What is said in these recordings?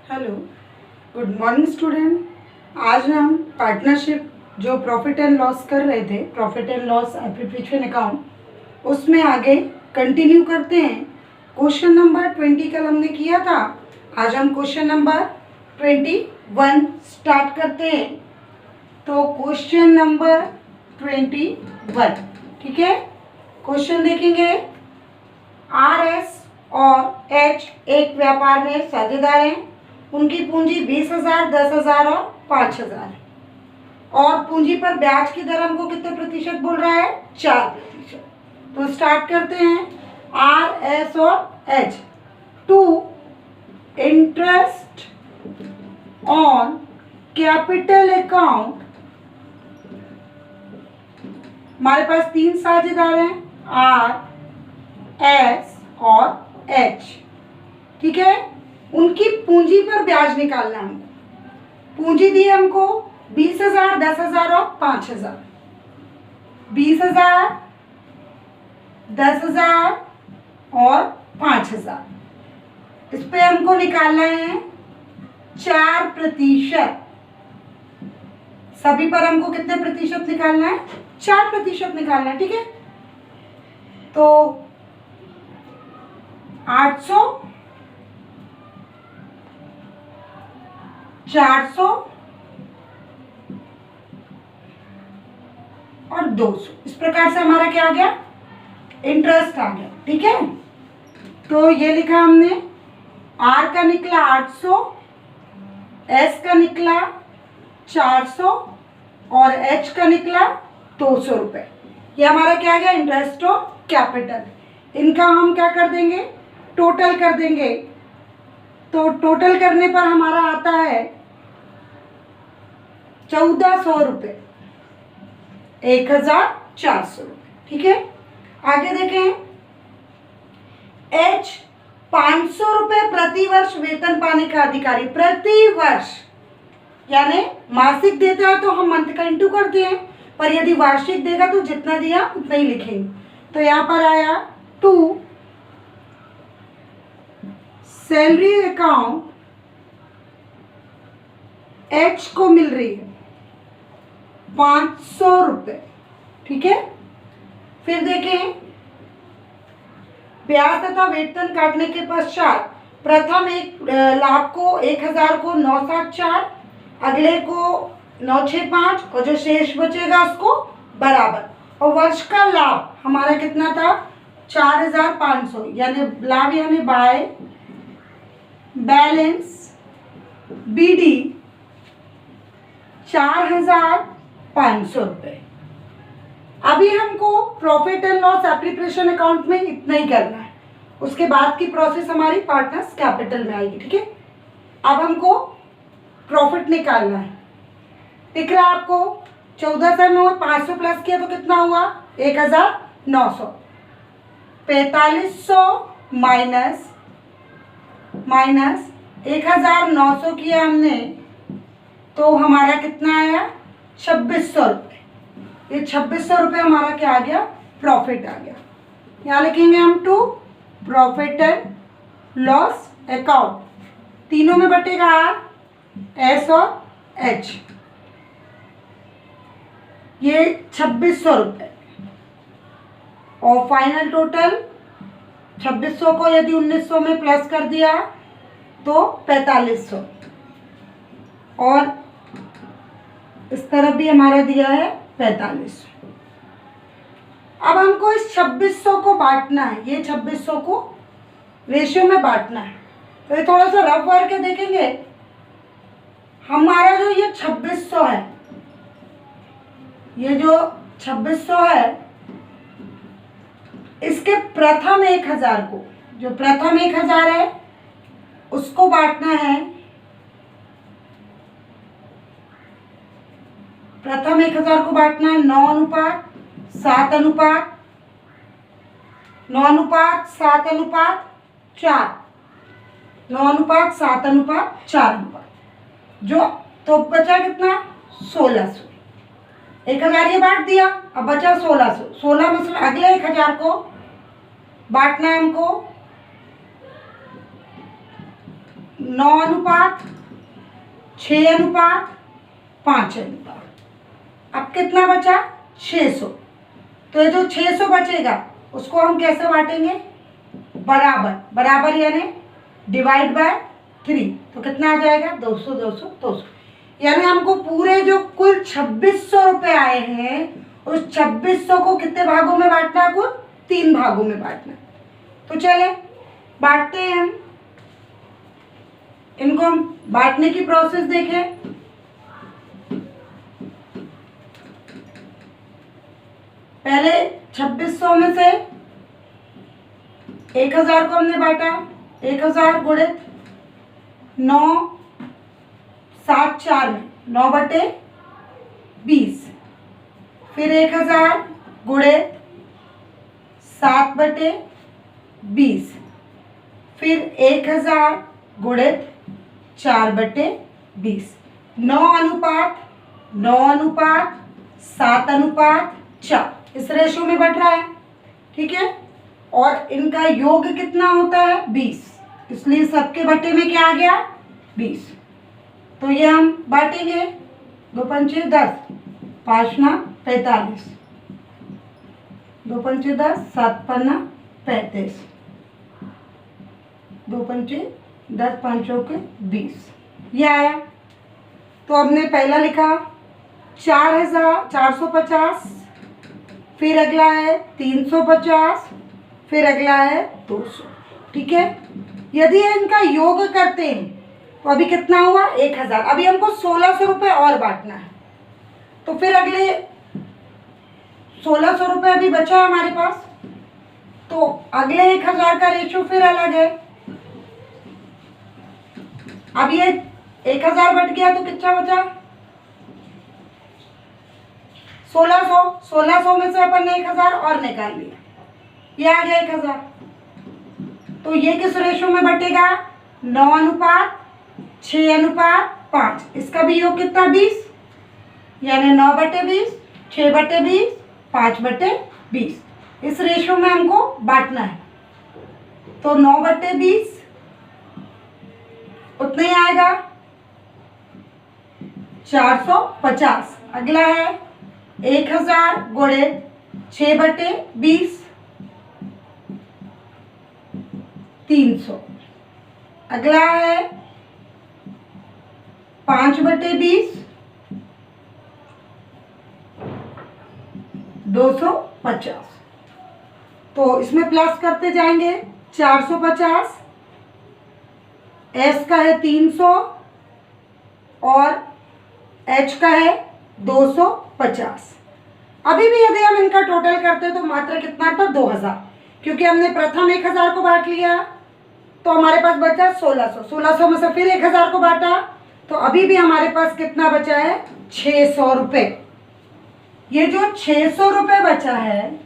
Hello, good morning student. आज हम partnership जो प्रॉफिट एंड लॉस कर रहे थे, प्रॉफिट एंड लॉस एप्रीप्रिएशन अकाउंट, उसमें आगे कंटिन्यू करते हैं। क्वेश्चन नंबर 20 कल हमने किया था, आज हम क्वेश्चन नंबर 21 स्टार्ट करते हैं। तो क्वेश्चन नंबर 21, ठीक है। क्वेश्चन देखेंगे। RS और H एक व्यापार में साझेदार हैं। उनकी पूंजी 20,000, 10,000 और 5,000 है और पूंजी पर ब्याज की दर हमको कितने प्रतिशत बोल रहा है? 4%। तो स्टार्ट करते हैं। RS और H to interest on capital account. हमारे पास तीन साझेदार हैं, R, S और H, ठीक है। उनकी पूंजी पर ब्याज निकालना हमको। पूंजी दी हमको 20,000, 10,000 और 5,000। 20,000, 10,000 और 5,000। इस पे हमको निकालना है 4%। सभी पर हमको कितने प्रतिशत निकालना है? 4% निकालना है, ठीक है। तो 800, 400 और 200। इस प्रकार से हमारा क्या आ गया? इंटरेस्ट आ गया, ठीक है। तो ये लिखा हमने, R का निकला 800, S का निकला 400 और H का निकला 200 रुपये। ये हमारा क्या आ गया? Interest on capital. इनका हम क्या कर देंगे? टोटल कर देंगे। तो टोटल करने पर हमारा आता है 1,400 रुपये, 1,400 रुपये, ठीक है। आगे देखें। H 500 रुपये प्रति वर्ष वेतन पाने का अधिकारी। प्रति वर्ष यानी मासिक देता है तो हम मंथ का इंटू करते हैं, पर यदि वार्षिक देगा तो जितना दिया उतना ही लिखेंगे। तो यहाँ पर आया टू सैलरी अकाउंट H को मिल रही है 500 रुपये, ठीक है। फिर देखें, ब्याज तथा वेतन काटने के पश्चात प्रथम एक लाभ को 1,000 को 9,7,4, अगले को 9,6,5 और जो शेष बचेगा उसको बराबर। और वर्ष का लाभ हमारा कितना था? 4,500, यानी लाभ यानी बाय बैलेंस BD 4,500 रुपये। अभी हमको प्रॉफिट एंड लॉस एप्रीप्रिएशन अकाउंट में इतना ही करना है, उसके बाद की प्रोसेस हमारी पार्टनर्स कैपिटल में आएगी, ठीक है। अब हमको प्रॉफिट निकालना है। दिख रहा है आपको? 14,000 में 500 प्लस किया तो कितना हुआ? 1,900। 4,500 माइनस 1,900 किया हमने तो हमारा कितना आया? 2,600 रुपये। ये 2,600 रुपये हमारा क्या आ गया? प्रॉफिट आ गया। यहाँ लिखेंगे हम to profit and loss account. तीनों में बटेगा R, S और H। ये 2,600 रुपये और फाइनल टोटल 2,600 को यदि 1,900 में प्लस कर दिया तो 4,500 और इस तरफ भी हमारा दिया है 4,500। अब हमको इस 2,600 को बांटना है, ये 2,600 को रेशियो में बांटना है। तो ये थोड़ा सा रफ वर्क है, देखेंगे। हमारा जो ये 2,600 है, ये जो 2,600 है, इसके प्रथम 1,000 को, जो प्रथम 1,000 है उसको बांटना है। प्रथम 1,000 को बांटना है 9:7 अनुपात 9:7:4, 9:7:4 अनुपात। जो तो बचा कितना? 1,600। 1,000 ये बांट दिया, अब बचा 1,600। 16 में से अगले 1,000 को बांटना है हमको 9:6:5 अब कितना बचा 600। तो ये जो 600 बचेगा उसको हम कैसे बांटेंगे, बराबर, बराबर यानी डिवाइड बाय 3। तो कितना आ जाएगा 200 200 200। यानी हमको पूरे जो कुल 2600 रुपये आए हैं उस 2600 को कितने भागों में बांटना है, कुल 3 भागों में बांटना है। तो चले बांटते हैं हम इनको। हम बांटने की प्रोसेस देखें। पहले 2600 में से 1000 को हमने बांटा। 1000 गुणित 9 7 4 में 9/20। फिर 1000 गुणित 7/20। फिर 1000 गुणित 4/20। 9:9:7:4 इस रेशो में बढ़ रहा है, ठीक है। और इनका योग कितना होता है 20, इसलिए सबके बटे में क्या आ गया 20। तो ये हम बांटेंगे। 2 पंचे 10, 5 ना 45, 2 पंचे 10, 7 पन्ना 35, 2 पंचे 10, 5 के 20, ये आया। तो हमने पहला लिखा 4,450, फिर अगला है 350, फिर अगला है 200, ठीक है। यदि इनका योग करते हैं तो अभी कितना हुआ 1000। अभी हमको 1600 रुपये और बांटना है। तो फिर अगले 1600 रुपये अभी बचा है हमारे पास। तो अगले 1000 का रेशो फिर अलग है। अब ये 1000 बट गया तो कितना बचा 1600। 1600 में से अपन ने 1000 और निकाल लिया, ये आ गया 1000। तो ये किस रेशो में बटेगा 9:6:5। इसका भी योग कितना 20, यानी 9/20, 6/20, 5/20। इस रेशो में हमको बांटना है। तो 9/20 उतना ही आएगा 450। अगला है 1000 गुणित 6/20, 300। अगला है 5/20, 250। तो इसमें प्लस करते जाएंगे। 450, एस का है 300 और एच का है 250। अभी भी यदि हम इनका टोटल करते तो मात्रा कितना था 2000, क्योंकि हमने प्रथम 1000 को बांट लिया तो हमारे पास बचा 1600। 1600 में से फिर 1000 को बांटा तो अभी भी हमारे पास कितना बचा है 600 रुपये। ये जो 600 रुपये बचा है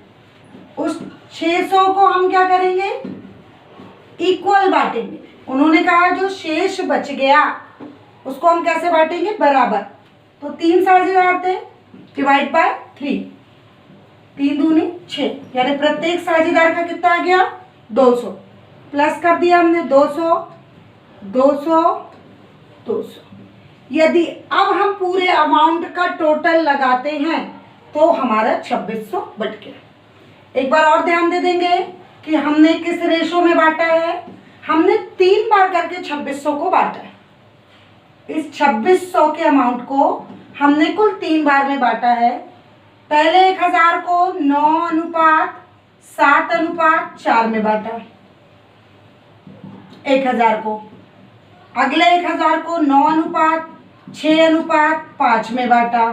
उस 600 को हम क्या करेंगे इक्वल बांटेंगे। उन्होंने कहा जो शेष बच गया उसको हम कैसे बांटेंगे, बराबर। तो 3 साझेदार थे, डिवाइड बाय 3, 3 दूनी 6, यानी प्रत्येक साझेदार का कितना आ गया 200। प्लस कर दिया हमने 200 200 200। यदि अब हम पूरे अमाउंट का टोटल लगाते हैं तो हमारा 2600 बट गया। एक बार और ध्यान दे देंगे कि हमने किस रेशो में बांटा है। हमने 3 बार करके 2600 को बांटा है। इस 2600 के अमाउंट को हमने कुल 3 बार में बांटा है। पहले 1000 को 9:7:4 में बांटा 1000 को। अगले 1000 को 9:6:5 में बांटा,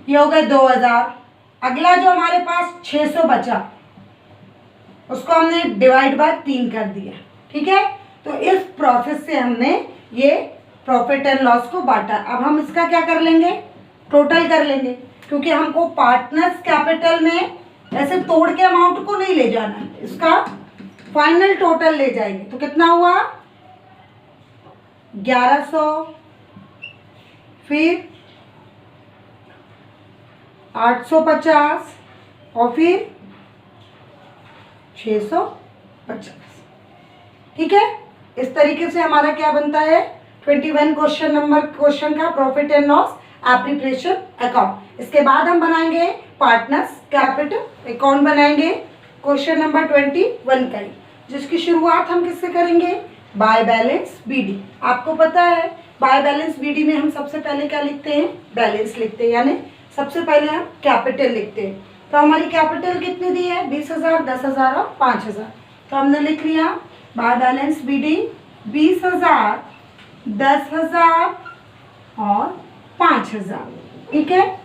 ये हो गए 2000। अगला जो हमारे पास 600 बचा उसको हमने डिवाइड बाय 3 कर दिया, ठीक है। तो इस प्रोसेस से हमने ये प्रॉफिट एंड लॉस को बांटा। अब हम इसका क्या कर लेंगे, टोटल कर लेंगे, क्योंकि हमको पार्टनर्स कैपिटल में ऐसे तोड़ के अमाउंट को नहीं ले जाना है, इसका फाइनल टोटल ले जाएंगे। तो कितना हुआ 1100, फिर 850 और फिर 650, ठीक है। इस तरीके से हमारा क्या बनता है 21 क्वेश्चन का profit and loss application account. इसके बाद हम बनाएंगे पार्टनर्स कैपिटल अकाउंट बनाएंगे क्वेश्चन नंबर 21 का, जिसकी शुरुआत हम किससे करेंगे, बाय बैलेंस बीडी। आपको पता है बाय बैलेंस बीडी में हम सबसे पहले क्या लिखते हैं, बैलेंस लिखते हैं, यानी सबसे पहले हम कैपिटल लिखते हैं। तो हमारी कैपिटल कितनी दी है 20,000, 10,000 और 5,000। तो हमने लिख लिया बाय बैलेंस बीडी 20,000, 10,000 और 5,000, ठीक है।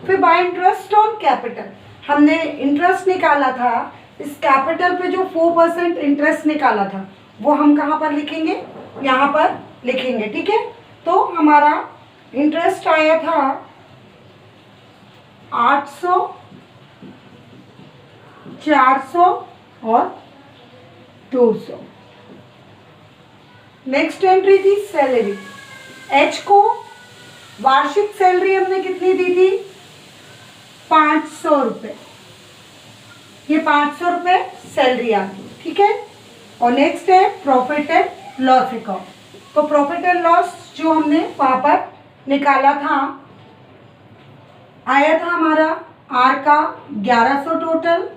फिर बाय इंटरेस्ट ऑन कैपिटल, हमने इंटरेस्ट निकाला था, इस कैपिटल पे जो 4% इंटरेस्ट निकाला था वो हम कहाँ पर लिखेंगे, यहाँ पर लिखेंगे, ठीक है। तो हमारा इंटरेस्ट आया था 800, 400 और 200। नेक्स्ट एंट्री थी सैलरी। एच को वार्षिक सैलरी हमने कितनी दी थी 500 रुपये, ये 500 रुपये सैलरी आ गई, ठीक है। और नेक्स्ट है प्रॉफिट एंड लॉस अकाउंट। तो प्रॉफिट एंड लॉस जो हमने वहाँ पर निकाला था, आया था हमारा आर का 1100 टोटल,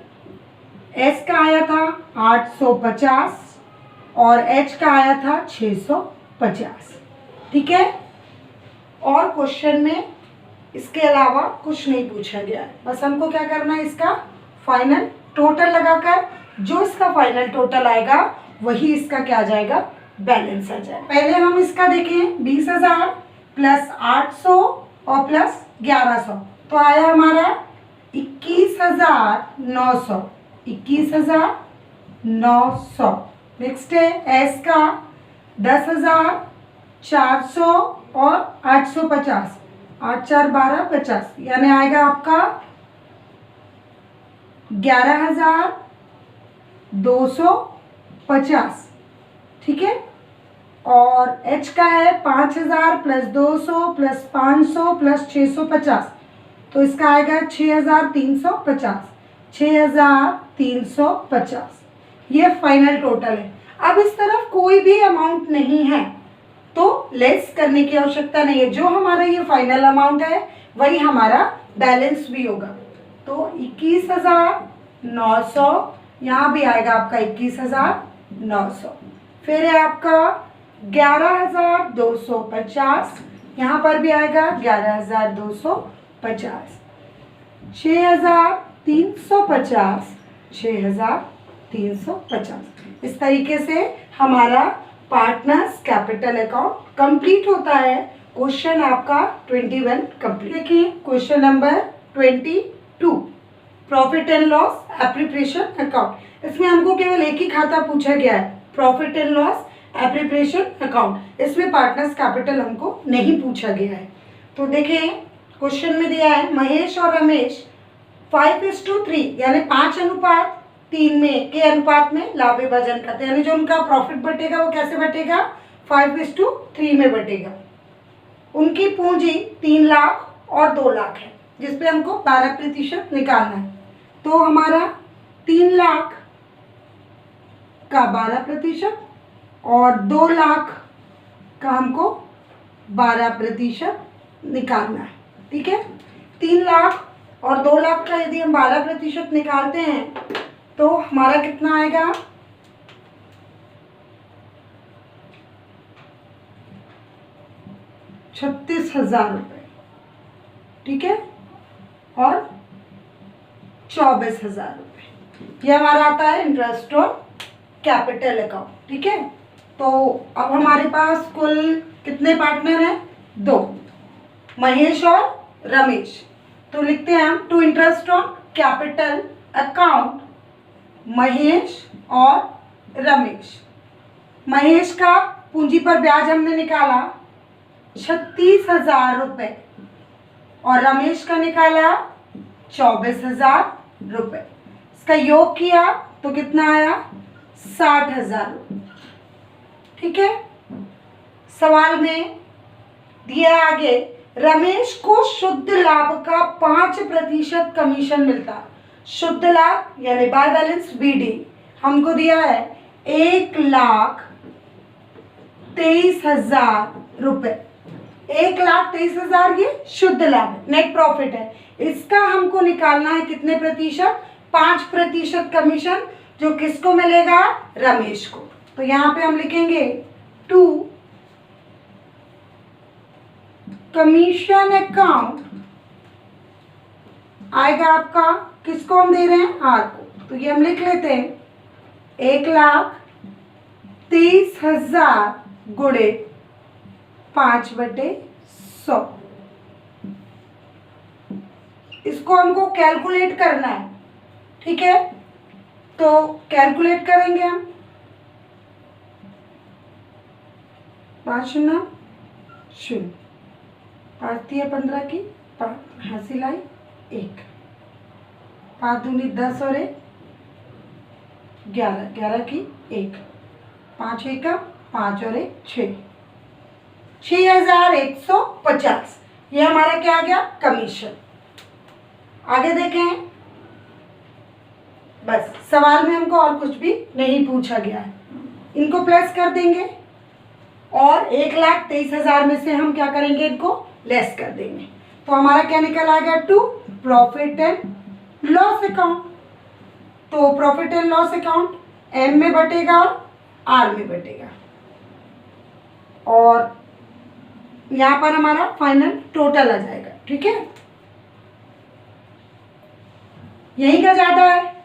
एस का आया था 850 और एच का आया था 650, ठीक है। और क्वेश्चन में इसके अलावा कुछ नहीं पूछा गया है, बस हमको क्या करना है, इसका फाइनल टोटल लगाकर जो इसका फाइनल टोटल आएगा वही इसका क्या आ जाएगा, बैलेंस आ जाएगा। पहले हम इसका देखें 20,000 प्लस 800 और प्लस 1100, तो आया हमारा 21,900, 21,900। नेक्स्ट है एस का 10,400 और 850, 8 4 12 50, यानी आएगा आपका 11,250, ठीक है। और एच का है 5,000 प्लस 200 प्लस 500 प्लस 650, तो इसका आएगा 6,350, 6,350। ये फाइनल टोटल है। अब इस तरफ कोई भी अमाउंट नहीं है तो लेस करने की आवश्यकता नहीं है, जो हमारा ये फाइनल अमाउंट है वही हमारा बैलेंस भी होगा। तो 21,900 यहाँ भी आएगा आपका 21,900। फिर है आपका 11,250, यहाँ पर भी आएगा 11,250, 6,350, 6,350। इस तरीके से हमारा पार्टनर्स कैपिटल अकाउंट कंप्लीट होता है। क्वेश्चन आपका 21 कंप्लीट। देखिए question number 22 profit and loss application account. इसमें हमको केवल एक ही खाता पूछा गया है, profit and loss application account. इसमें पार्टनर्स कैपिटल हमको नहीं पूछा गया है। तो देखिए क्वेश्चन में दिया है महेश और रमेश 5:3 यानी 5:3 में के अनुपात में लाभ विभाजन करते हैं, यानी जो उनका प्रॉफिट बटेगा वो कैसे बटेगा 5:3 में बटेगा। उनकी पूंजी 3 लाख और 2 लाख है, जिसपे हमको 12% निकालना है। तो हमारा 3 लाख का 12% और 2 लाख का हमको 12% निकालना है, ठीक है। 3 लाख और 2 लाख का यदि हम 12% निकालते हैं तो हमारा कितना आएगा 36,000 रुपये, ठीक है, और 24,000 रुपये। ये हमारा आता है इंटरेस्ट ऑन कैपिटल अकाउंट, ठीक है। तो अब हमारे पास कुल कितने पार्टनर हैं, 2, महेश और रमेश। तो लिखते हैं हम to interest on capital account Mahesh और रमेश। महेश का पूंजी पर ब्याज हमने निकाला 36,000 रुपये और रमेश का निकाला 24,000 रुपये। इसका योग किया तो कितना आया 60,000 रुपये, ठीक है। सवाल में दिया आगे रमेश को शुद्ध लाभ का 5% कमीशन मिलता। शुद्ध लाभ यानी बाय बैलेंस बीडी हमको दिया है 1,00,000 23,000 रुपये। 1,23,000 ये शुद्ध लाभ है, नेट प्रॉफिट है। इसका हमको निकालना है कितने प्रतिशत? 5% कमीशन, जो किसको मिलेगा? रमेश को। तो यहाँ पे हम लिखेंगे टू कमीशन अकाउंट आएगा आपका, किसको हम दे रहे हैं? आर को। तो ये हम लिख लेते हैं 1,30,000 गुणे 5/100। इसको हमको कैलकुलेट करना है, ठीक है? तो कैलकुलेट करेंगे हम। 5 0 0, 5 3 15 की 5 हासिल आई 1, 5 दूनी 10 और 1 11, 11 की 1, 5 1 5 और 1 6, 6,150। ये हमारा क्या आ गया? कमीशन। आगे देखें, बस सवाल में हमको और कुछ भी नहीं पूछा गया है। इनको प्लस कर देंगे और 1,23,000 में से हम क्या करेंगे? इनको लेस कर देंगे। तो हमारा क्या निकल आ गया? To profit and loss account. तो प्रॉफिट एंड लॉस अकाउंट एम में बटेगा और आर में बटेगा, और यहाँ पर हमारा फाइनल टोटल आ जाएगा, ठीक है? यही का ज़्यादा है।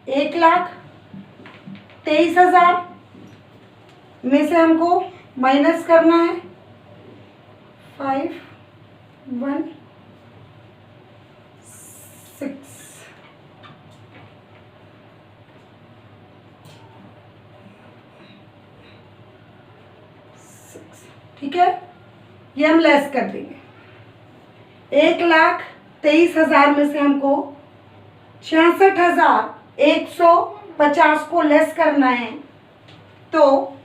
1,23,000 में से हमको माइनस करना है 5 1 6, ठीक है? ये हम लेस कर देंगे। 1,23,000 में से हमको 66,150 को लेस करना है। तो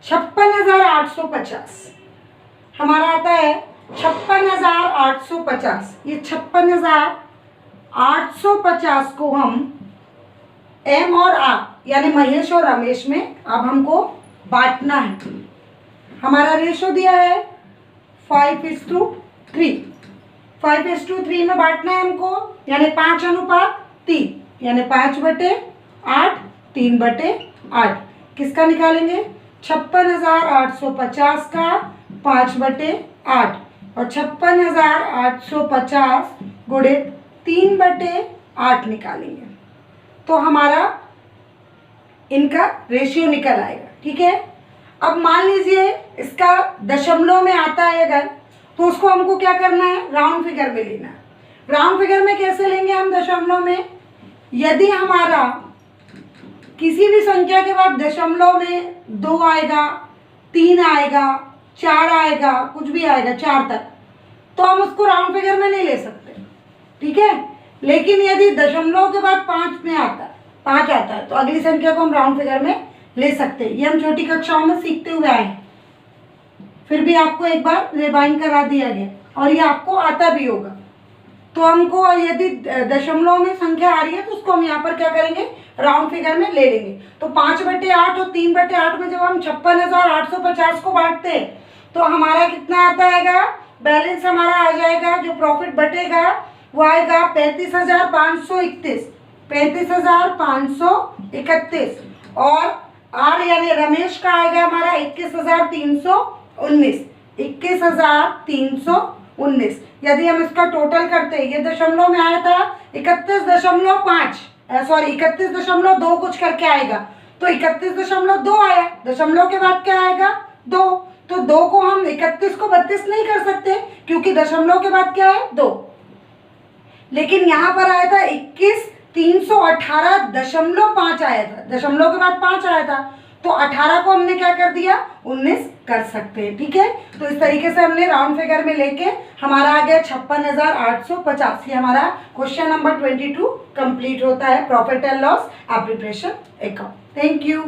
$56,850 हमारा आता है। 56,850, ये 56,850 को हम एम और आर यानी महेश और रमेश में अब हमको बांटना है। हमारा रेशो दिया है 5:3, 5:3 में बांटना है हमको, यानी 5:3, यानी 5/8, 3/8। किसका निकालेंगे? 56,850 का 5/8, और 56,850 गुणे 3/8 निकालेंगे तो हमारा इनका रेशियो निकल आएगा, ठीक है? अब मान लीजिए इसका दशमलव में आता है अगर, तो उसको हमको क्या करना है? राउंड फिगर में लेना है। राउंड फिगर में कैसे लेंगे हम दशमलव में? यदि हमारा किसी भी संख्या के बाद दशमलव में 2 आएगा, 3 आएगा, 4 आएगा, कुछ भी आएगा 4 तक, तो हम उसको राउंड फिगर में नहीं ले सकते, ठीक है? लेकिन यदि दशमलव के बाद 5 में आता है, 5 आता है, तो अगली संख्या को हम राउंड फिगर में ले सकते हैं। ये हम छोटी कक्षाओं में सीखते हुए आए हैं, फिर भी आपको एक बार रिवाइंड करा दिया गया और ये आपको आता भी होगा। तो हमको यदि दशमलव में संख्या आ रही है तो उसको हम यहाँ पर क्या करेंगे? राउंड फिगर में ले लेंगे। तो 5/8 और 3/8 में जब हम 56,850 को बांटते हैं तो हमारा कितना आता है? बैलेंस हमारा आ जाएगा, जो प्रॉफिट बटेगा वो आएगा 35,531, 35,531, और आर यानी रमेश का आएगा हमारा 21,319, 21,319। यदि हम इसका टोटल करते हैं, ये दशमलव में आया था 31.2 कुछ करके आएगा, तो 31.2 आया। दशमलव के बाद क्या आएगा? 2। तो 2 को हम 31 को 32 नहीं कर सकते क्योंकि दशमलव के बाद क्या है? 2। लेकिन यहाँ पर आया था 21,318.5 आया था, दशमलव के बाद 5 आया था, तो 18 को हमने क्या कर दिया? 19 कर सकते हैं, ठीक है? तो इस तरीके से हमने राउंड फिगर में लेके हमारा आ गया 56,850। ये हमारा क्वेश्चन नंबर 22 कंप्लीट होता है, profit and loss application account. Thank you.